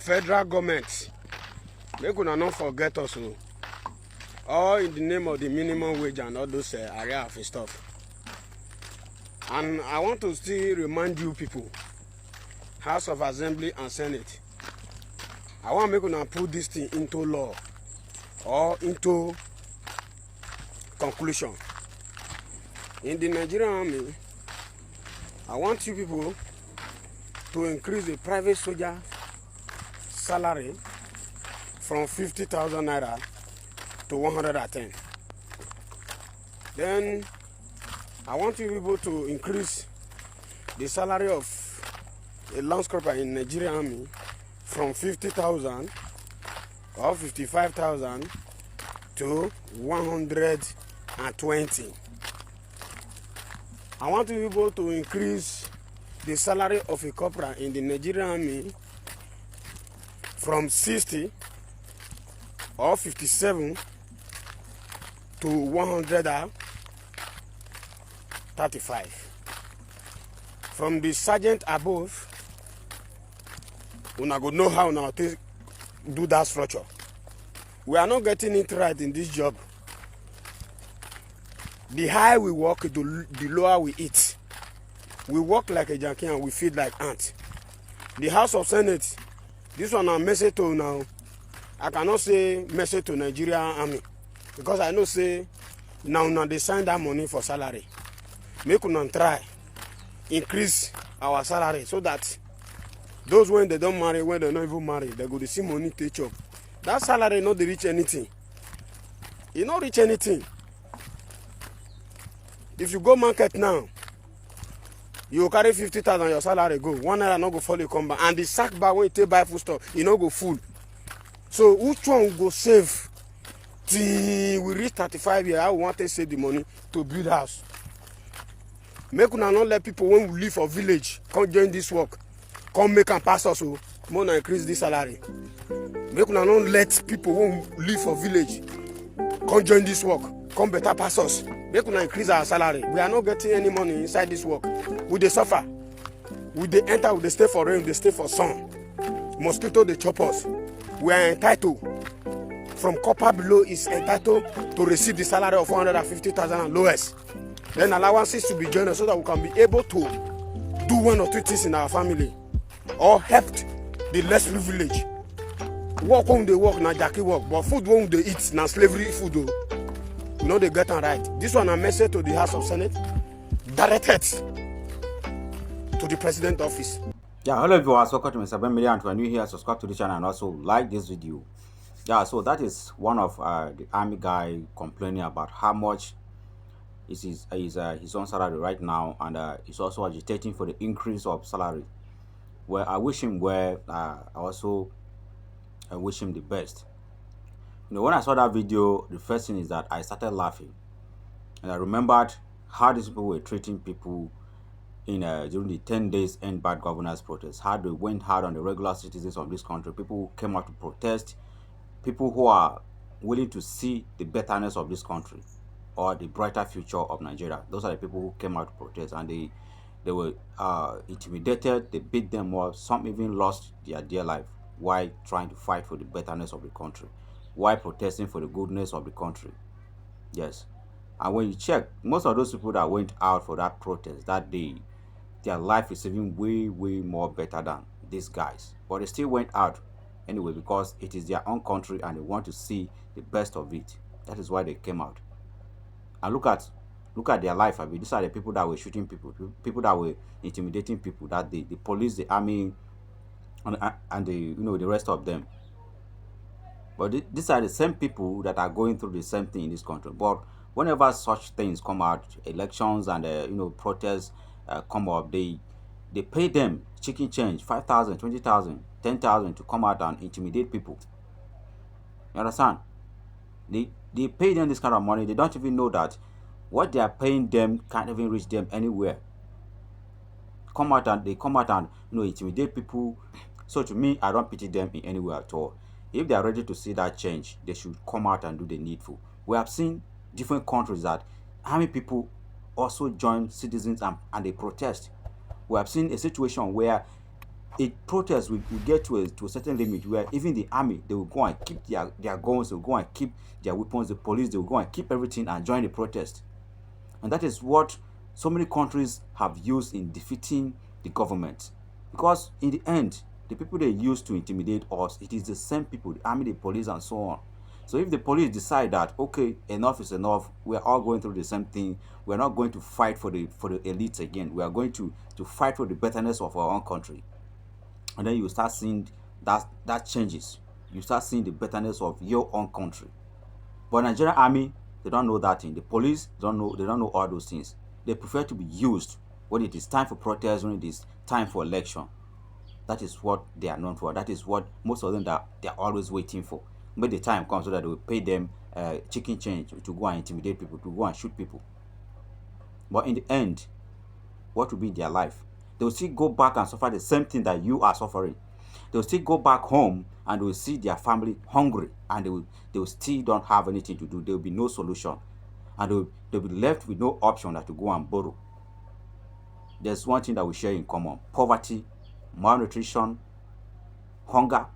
federal government, make una not forget us, all in the name of the minimum wage and all those area of stuff. And I want to still remind you people, House of Assembly and Senate, I want to make una put this thing into law or into conclusion. In the Nigerian army, I want you people to increase the private soldier salary from 50,000 naira to 110. Then I want you people to increase the salary of a lance corporal in Nigerian army from 50,000 or 55,000 to 120. I want you people to increase the salary of a corporal in the Nigerian army from 60 or 57 to 135. From the sergeant above, una go know how now to do that structure. We are not getting it right in this job. The higher we work, the lower we eat. We work like a junkie and we feed like ants. The House of Senate, this one a message to now. I cannot say message to Nigerian army because I know say now they sign that money for salary. Make una try increase our salary so that those when they don't marry, when they not even marry, they go to see money take up. That salary not reach anything. It not reach anything. If you go market now, you carry 50,000 your salary go. 1 naira not go follow you come back. And the sack bag when you take buy food stuff, you not go full. So which one will go save till we reach 35 years? I want to save the money to build house. Make una not let people when we live for village come join this work. Come make and pass us so more than increase this salary. Make una not let people when we live for village come join this work. Come better pass us. Make una increase our salary. We are not getting any money inside this work. We dey suffer. We dey enter, we dey stay for rain, we dey stay for sun. Mosquito dey chop us. We are entitled. From copper below is entitled to receive the salary of 150,000 and lowest. Then allowances to be joined so that we can be able to do 1 or 2 things in our family or help the less privileged. Work when they work, na jackie work, but food when they eat, na slavery food though. You know they get it right. This one a message to the House of Senate, directed to the President office. Yeah, hello viewers, welcome to Mr. Ben Media, and if you are new here, subscribe to the channel and also like this video. Yeah, so that is one of the army guy complaining about how much is his own salary right now, and he's also agitating for the increase of salary. Well, I wish him well. I wish him the best. You know, when I saw that video, the first thing is that I started laughing, and I remembered how these people were treating people in during the 10 days end bad governance protest. How they went hard on the regular citizens of this country, people who came out to protest, people who are willing to see the betterness of this country or the brighter future of Nigeria. Those are the people who came out to protest, and they were intimidated. They beat them up. Some even lost their dear life while trying to fight for the betterness of the country, while protesting for the goodness of the country. Yes. And when you check, most of those people that went out for that protest that day, their life is even way more better than these guys. But they still went out anyway because it is their own country and they want to see the best of it. That is why they came out. And look at their life. I mean, these are the people that were shooting people, people that were intimidating people, that the police, the army, and the the rest of them. But these are the same people that are going through the same thing in this country. But whenever such things come out, elections and protests come up, they pay them chicken change, 5,000, 20,000, 10,000 to come out and intimidate people. You understand? They pay them this kind of money. They don't even know that what they are paying them can't even reach them anywhere. They come out and intimidate people. So to me, I don't pity them in any way at all. If they are ready to see that change, they should come out and do the needful. We have seen different countries that army people also join citizens and they protest. We have seen a situation where a protest will get to a certain limit where even the army, they will go and keep their guns, they will go and keep their weapons, the police, they will go and keep everything and join the protest. And that is what so many countries have used in defeating the government. Because in the end, the people they use to intimidate us, it is the same people, the army, the police, and so on. So if the police decide that, okay, enough is enough, we're all going through the same thing, we're not going to fight for the elites again, we are going to fight for the betterness of our own country. And then you start seeing that changes. You start seeing the betterness of your own country. But Nigerian army, they don't know that thing. The police they don't know all those things. They prefer to be used when it is time for protest, when it is time for election. That is what they are known for. That is what most of them that they are always waiting for. When the time comes so that they will pay them chicken change to go and intimidate people, to go and shoot people. But in the end, what will be their life? They will still go back and suffer the same thing that you are suffering. They will still go back home and they will see their family hungry, and they will still don't have anything to do. There will be no solution, and they'll be left with no option than to go and borrow. There's one thing that we share in common: poverty, malnutrition, hunger,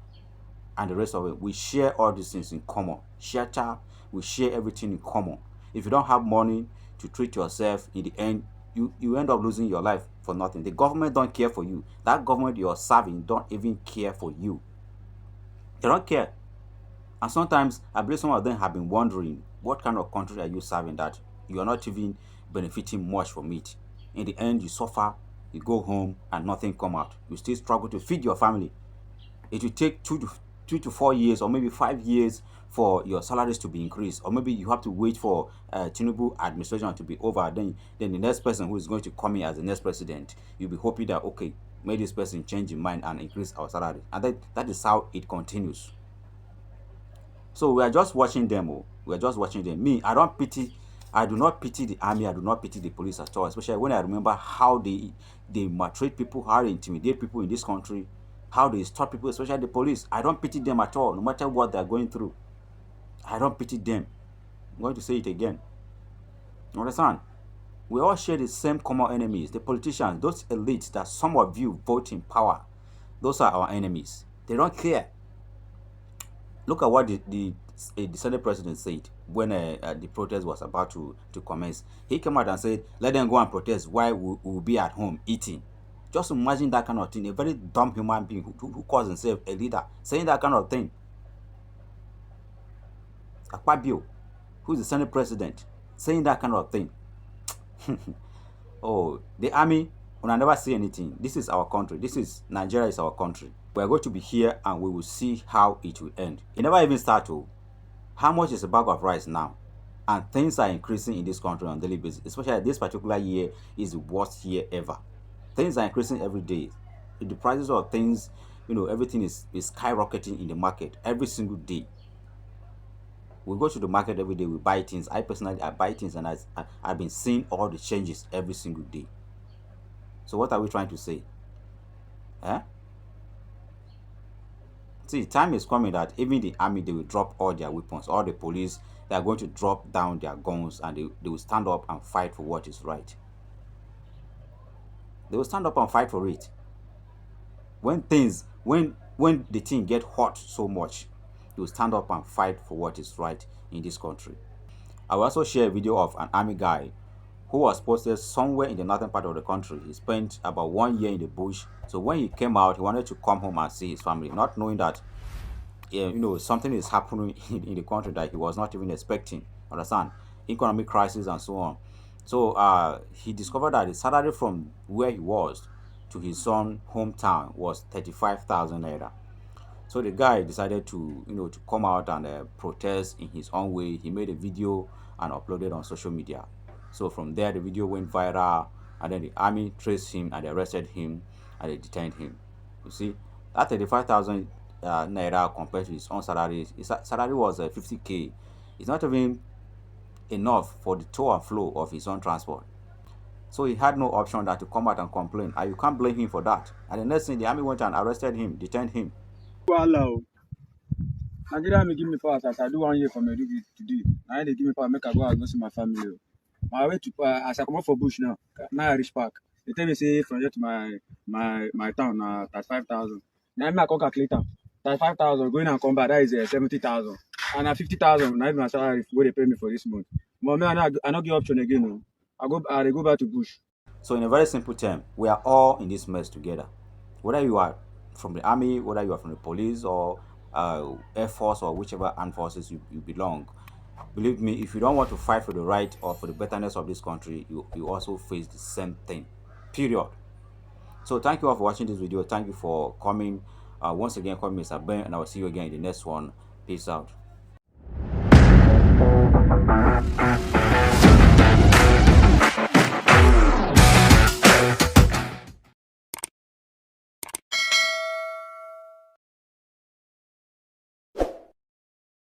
and the rest of it. We share all these things in common. Shelter, we share everything in common. If you don't have money to treat yourself, in the end, you end up losing your life for nothing. The government don't care for you. That government you're serving don't even care for you. They don't care. And sometimes I believe some of them have been wondering, what kind of country are you serving that you are not even benefiting much from it? In the end, you suffer, you go home, and nothing come out. You still struggle to feed your family. It will take 2 to 4 years or maybe 5 years for your salaries to be increased, or maybe you have to wait for Tinubu administration to be over. Then the next person who is going to come in as the next president, you'll be hoping that, okay, may this person change his mind and increase our salary. And that is how it continues. So we are just watching them. Oh, we are just watching them. Me, I do not pity the army. I do not pity the police at all. Especially when I remember how they maltreat people, how they intimidate people in this country, how they stop people, especially the police. I don't pity them at all, no matter what they're going through. I don't pity them. I'm going to say it again. You understand? We all share the same common enemies. The politicians, those elites that some of you vote in power, those are our enemies. They don't care. Look at what the Senate president said when the protest was about to commence. He came out and said, let them go and protest while we will be at home eating. Just imagine that kind of thing. A very dumb human being who calls himself a leader saying that kind of thing. Akpabio, who is the Senate president, saying that kind of thing. Oh, the army will never say anything. This is our country. Nigeria is our country. We are going to be here and we will see how it will end. It never even started. How much is a bag of rice now? And things are increasing in this country on a daily basis. Especially this particular year is the worst year ever. Things are increasing every day. The prices of things, everything is skyrocketing in the market every single day. We go to the market every day, we buy things. I personally buy things, and I've been seeing all the changes every single day. So what are we trying to say? See, time is coming that even the army, they will drop all their weapons. All the police, they are going to drop down their guns, and they will stand up and fight for what is right. They will stand up and fight for it. When the thing get hot so much, they will stand up and fight for what is right in this country. I will also share a video of an army guy who was posted somewhere in the northern part of the country. He spent about 1 year in the bush. So when he came out, he wanted to come home and see his family, not knowing that something is happening in the country that he was not even expecting. Understand? Economic crisis and so on. So he discovered that the salary from where he was to his son's hometown was 35,000 naira. So the guy decided to come out and protest in his own way. He made a video and uploaded on social media. So from there, the video went viral, and then the army traced him and they arrested him and they detained him. You see, that 35,000 naira compared to his own salary, his salary was 50K. It's not even enough for the tow and flow of his own transport. So he had no option than to come out and complain, and you can't blame him for that. And the next thing, the army went and arrested him, detained him. Hello. Nigeria may give me power as I do 1 year for my duty today. Now they give me power, make I go and go see my family. My way to as I come out for bush now I reach back. They tell me say from here to my town 35,000. Now me I come calculate am. 35,000 going and come back, that is 70,000. And 50,000 na my salary wey they pay me for this month. But me I no get option again. No. I dey go back to bush. So in a very simple term, we are all in this mess together. Whether you are from the army, whether you are from the police or air force or whichever armed forces you belong, believe me, if you don't want to fight for the right or for the betterness of this country, you also face the same thing. Period. So thank you all for watching this video. Thank you for coming. Once again, call me Mr. Ben, and I will see you again in the next one. Peace out.